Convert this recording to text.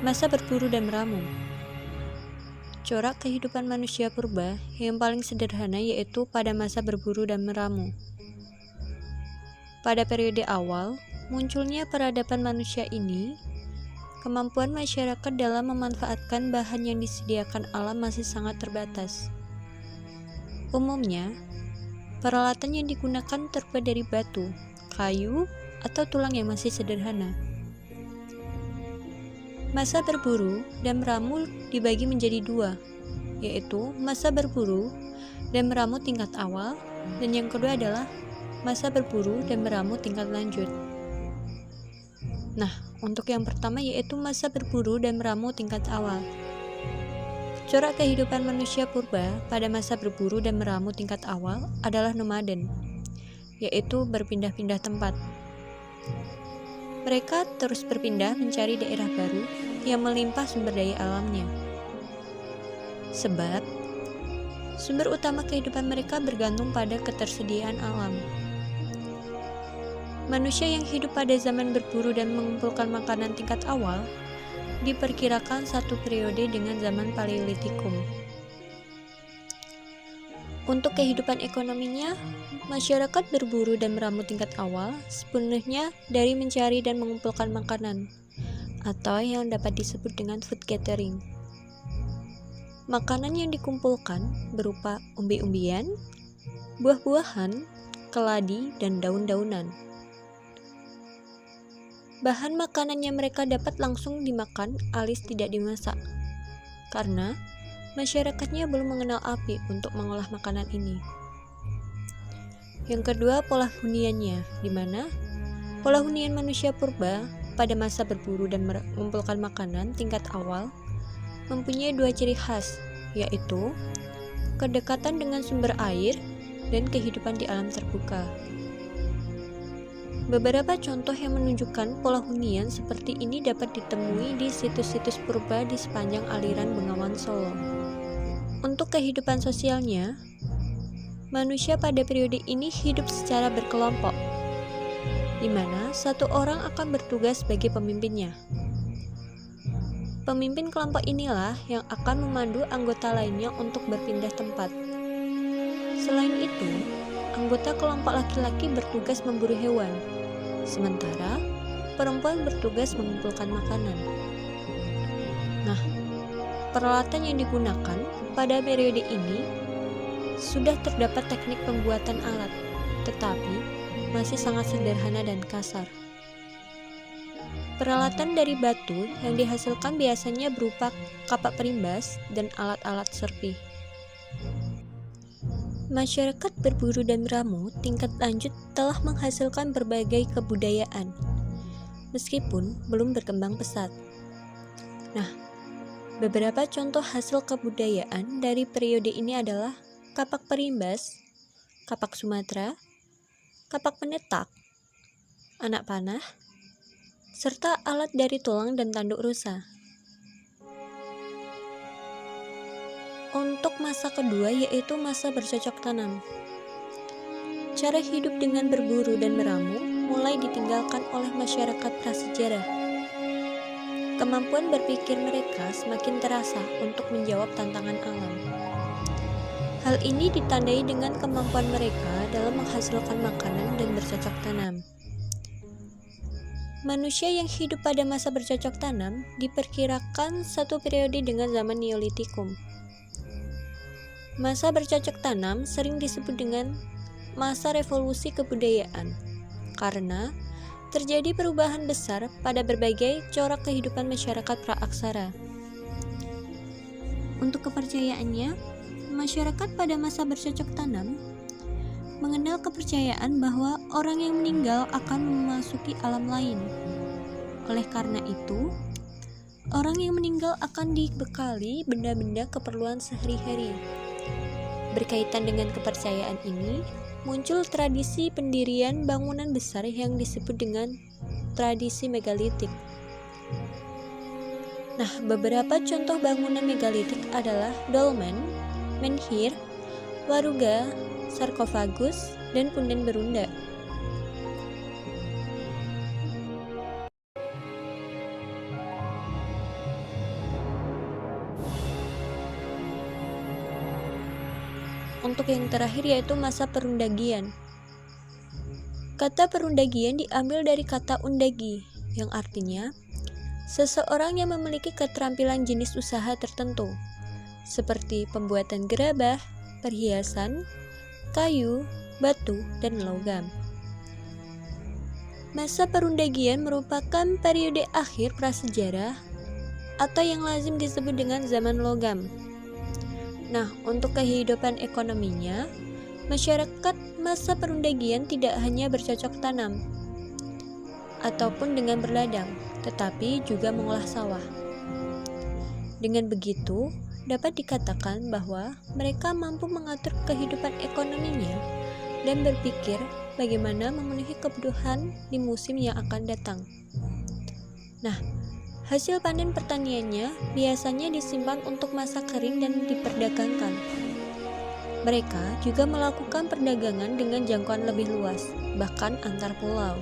Masa berburu dan meramu. Corak kehidupan manusia purba yang paling sederhana yaitu pada masa berburu dan meramu. Pada periode awal, munculnya peradaban manusia ini, kemampuan masyarakat dalam memanfaatkan bahan yang disediakan alam masih sangat terbatas. Umumnya, peralatan yang digunakan terbuat dari batu, kayu, atau tulang yang masih sederhana. Masa berburu dan meramu dibagi menjadi dua, yaitu masa berburu dan meramu tingkat awal, dan yang kedua adalah masa berburu dan meramu tingkat lanjut. Nah, untuk yang pertama yaitu masa berburu dan meramu tingkat awal. Corak kehidupan manusia purba pada masa berburu dan meramu tingkat awal adalah nomaden, yaitu berpindah-pindah tempat. Mereka terus berpindah mencari daerah baru yang melimpah sumber daya alamnya. Sebab, sumber utama kehidupan mereka bergantung pada ketersediaan alam. Manusia yang hidup pada zaman berburu dan mengumpulkan makanan tingkat awal diperkirakan satu periode dengan zaman Paleolitikum. Untuk kehidupan ekonominya, masyarakat berburu dan meramu tingkat awal sepenuhnya dari mencari dan mengumpulkan makanan, atau yang dapat disebut dengan food gathering. Makanan yang dikumpulkan berupa umbi-umbian, buah-buahan, keladi, dan daun-daunan. Bahan makanan yang mereka dapat langsung dimakan alias tidak dimasak, karena masyarakatnya belum mengenal api untuk mengolah makanan ini. Yang kedua, pola huniannya, di mana pola hunian manusia purba pada masa berburu dan mengumpulkan makanan tingkat awal mempunyai dua ciri khas, yaitu kedekatan dengan sumber air dan kehidupan di alam terbuka. Beberapa contoh yang menunjukkan pola hunian seperti ini dapat ditemui di situs-situs purba di sepanjang aliran Bengawan Solo. Untuk kehidupan sosialnya, manusia pada periode ini hidup secara berkelompok, di mana satu orang akan bertugas sebagai pemimpinnya. Pemimpin kelompok inilah yang akan memandu anggota lainnya untuk berpindah tempat. Selain itu, anggota kelompok laki-laki bertugas memburu hewan, sementara perempuan bertugas mengumpulkan makanan. Nah, peralatan yang digunakan pada periode ini sudah terdapat teknik pembuatan alat, tetapi masih sangat sederhana dan kasar. Peralatan dari batu yang dihasilkan biasanya berupa kapak perimbas dan alat-alat serpih. Masyarakat berburu dan meramu tingkat lanjut telah menghasilkan berbagai kebudayaan, meskipun belum berkembang pesat. Nah, beberapa contoh hasil kebudayaan dari periode ini adalah kapak perimbas, kapak Sumatera, kapak penetak, anak panah, serta alat dari tulang dan tanduk rusa. Untuk masa kedua yaitu masa bercocok tanam. Cara hidup dengan berburu dan meramu mulai ditinggalkan oleh masyarakat prasejarah. Kemampuan berpikir mereka semakin terasa untuk menjawab tantangan alam. Hal ini ditandai dengan kemampuan mereka dalam menghasilkan makanan dan bercocok tanam. Manusia yang hidup pada masa bercocok tanam diperkirakan satu periode dengan zaman Neolitikum. Masa bercocok tanam sering disebut dengan masa revolusi kebudayaan, karena terjadi perubahan besar pada berbagai corak kehidupan masyarakat praaksara. Untuk kepercayaannya, masyarakat pada masa bercocok tanam mengenal kepercayaan bahwa orang yang meninggal akan memasuki alam lain. Oleh karena itu, orang yang meninggal akan dibekali benda-benda keperluan sehari-hari. Berkaitan dengan kepercayaan ini, muncul tradisi pendirian bangunan besar yang disebut dengan tradisi megalitik. Nah, beberapa contoh bangunan megalitik adalah dolmen, menhir, waruga, sarkofagus, dan punden berunda. untuk yang terakhir yaitu masa perundagian. Kata perundagian diambil dari kata undagi, yang artinya seseorang yang memiliki keterampilan jenis usaha tertentu, seperti pembuatan gerabah, perhiasan, kayu, batu, dan logam. Masa perundagian merupakan periode akhir prasejarah atau yang lazim disebut dengan zaman logam. Nah, untuk kehidupan ekonominya, masyarakat masa perundagian tidak hanya bercocok tanam ataupun dengan berladang, tetapi juga mengolah sawah. Dengan begitu, dapat dikatakan bahwa mereka mampu mengatur kehidupan ekonominya dan berpikir bagaimana memenuhi kebutuhan di musim yang akan datang. Nah, hasil panen pertaniannya biasanya disimpan untuk masa kering dan diperdagangkan. Mereka juga melakukan perdagangan dengan jangkauan lebih luas, bahkan antar pulau.